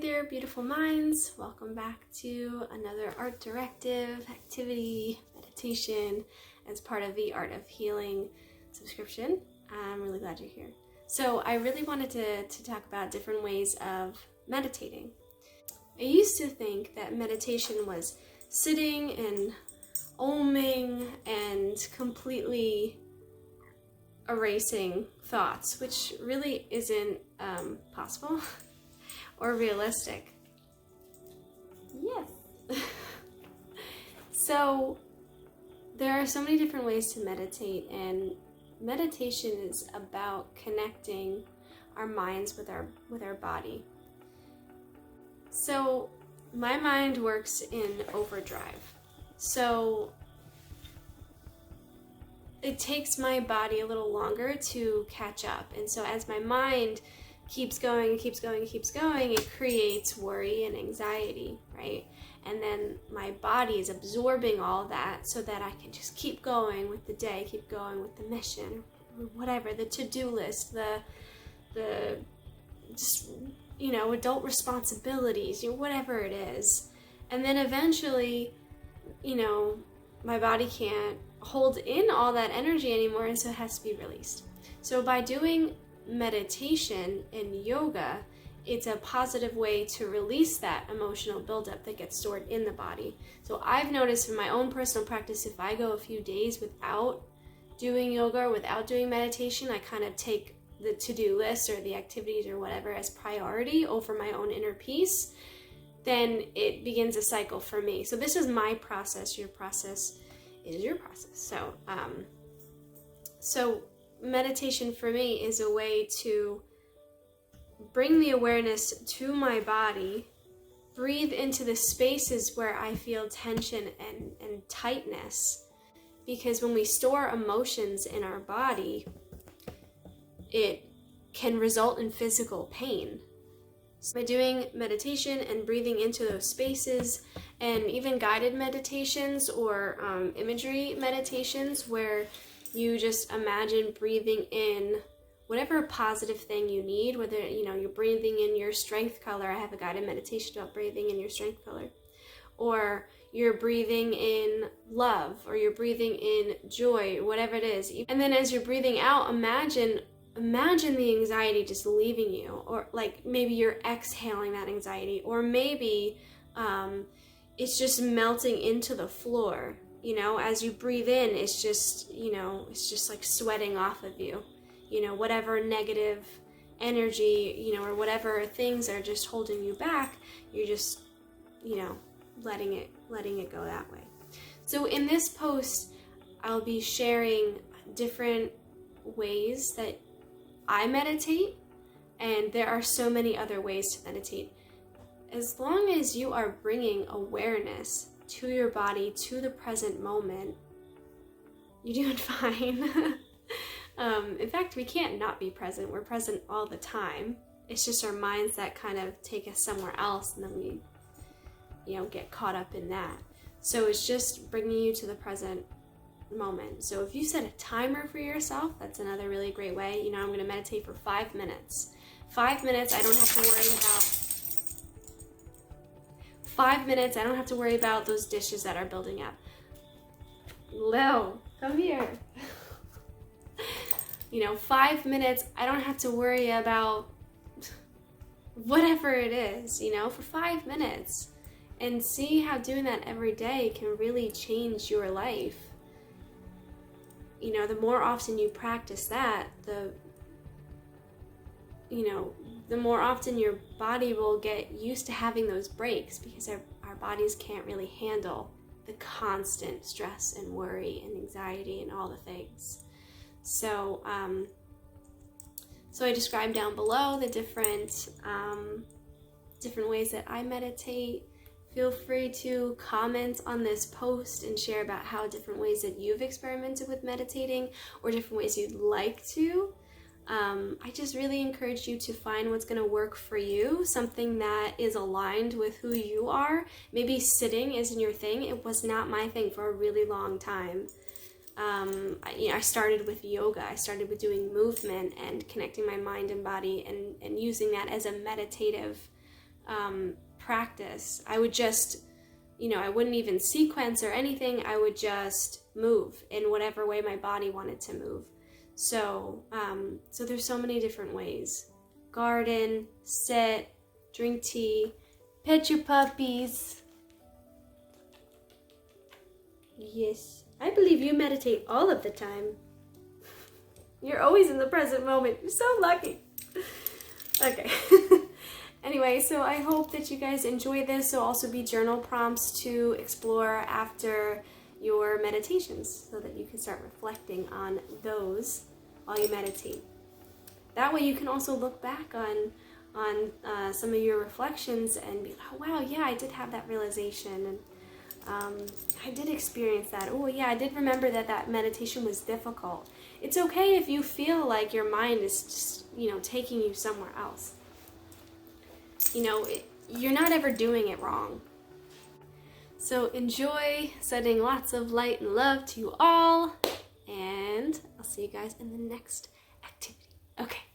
there, beautiful minds. Welcome back to another art directive activity meditation as part of the Art of Healing subscription. I'm really glad you're here. So I really wanted to talk about different ways of meditating. I used to think that meditation was sitting and oming and completely erasing thoughts, which really isn't possible or realistic. Yes. So there are so many different ways to meditate, and meditation is about connecting our minds with our body. So my mind works in overdrive. So it takes my body a little longer to catch up. And so as my mind keeps going, it creates worry and anxiety, right? And then my body is absorbing all that so that I can just keep going with the day, keep going with the mission, whatever, the to-do list, the just, adult responsibilities, whatever it is. And then eventually, my body can't hold in all that energy anymore, and so it has to be released. So by doing meditation and yoga, it's a positive way to release that emotional buildup that gets stored in the body. So I've noticed in my own personal practice, if I go a few days without doing yoga or without doing meditation, I kind of take the to-do list or the activities or whatever as priority over my own inner peace, then it begins a cycle for me. So this is my process. Your process is your process. So meditation for me is a way to bring the awareness to my body, breathe into the spaces where I feel tension and tightness. Because when we store emotions in our body, it can result in physical pain. So by doing meditation and breathing into those spaces, and even guided meditations or imagery meditations where you just imagine breathing in whatever positive thing you need, whether you're breathing in your strength color. I have a guided meditation about breathing in your strength color, or you're breathing in love, or you're breathing in joy, whatever it is. And then as you're breathing out, imagine the anxiety just leaving you, or like maybe you're exhaling that anxiety, or maybe it's just melting into the floor. As you breathe in, it's just like sweating off of you. Whatever negative energy, or whatever things are just holding you back, you're just, letting it go that way. So in this post, I'll be sharing different ways that I meditate, and there are so many other ways to meditate. As long as you are bringing awareness to your body, to the present moment, you're doing fine. In fact, we can't not be present. We're present all the time. It's just our minds that kind of take us somewhere else, and then we, get caught up in that. So it's just bringing you to the present moment. So if you set a timer for yourself, that's another really great way. I'm going to meditate for 5 minutes. 5 minutes, I don't have to worry about 5 minutes, I don't have to worry about those dishes that are building up. Lil, come here. 5 minutes, I don't have to worry about whatever it is, for 5 minutes. And see how doing that every day can really change your life. The more often you practice that, the more often your body will get used to having those breaks, because our bodies can't really handle the constant stress and worry and anxiety and all the things. So I described down below the different ways that I meditate. Feel free to comment on this post and share about how different ways that you've experimented with meditating, or different ways you'd like to. I just really encourage you to find what's going to work for you, something that is aligned with who you are. Maybe sitting isn't your thing. It was not my thing for a really long time. I started with yoga. I started with doing movement and connecting my mind and body and using that as a meditative practice. I would just, I wouldn't even sequence or anything. I would just move in whatever way my body wanted to move. So, so there's so many different ways. Garden, sit, drink tea, pet your puppies. Yes, I believe you meditate all of the time. You're always in the present moment. You're so lucky. Okay. Anyway, so I hope that you guys enjoy this. So also be journal prompts to explore after your meditations so that you can start reflecting on those while you meditate. That way you can also look back on some of your reflections and be like, oh wow, yeah, I did have that realization, and I did experience that. Oh yeah, I did remember that meditation was difficult. It's okay if you feel like your mind is just, taking you somewhere else. You're not ever doing it wrong. So enjoy, sending lots of light and love to you all, and I'll see you guys in the next activity. Okay.